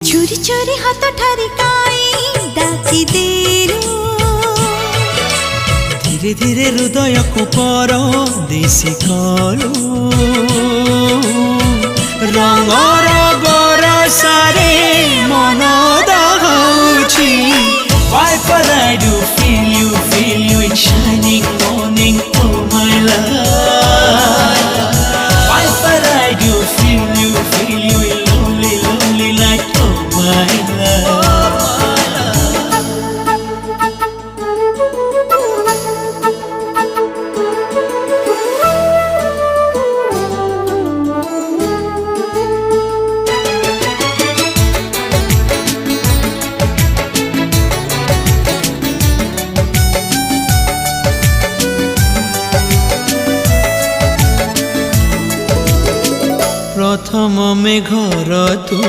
चोरी चोरी हाथ ठारी काई डाकी देरू धीरे धीरे हृदय को पर देसी करू रंगर बरसारे मन दहाउछि Why but I do feel you in shining morning oh my life Why but I do feel you in lonely night oh my life प्रथम मेघर तू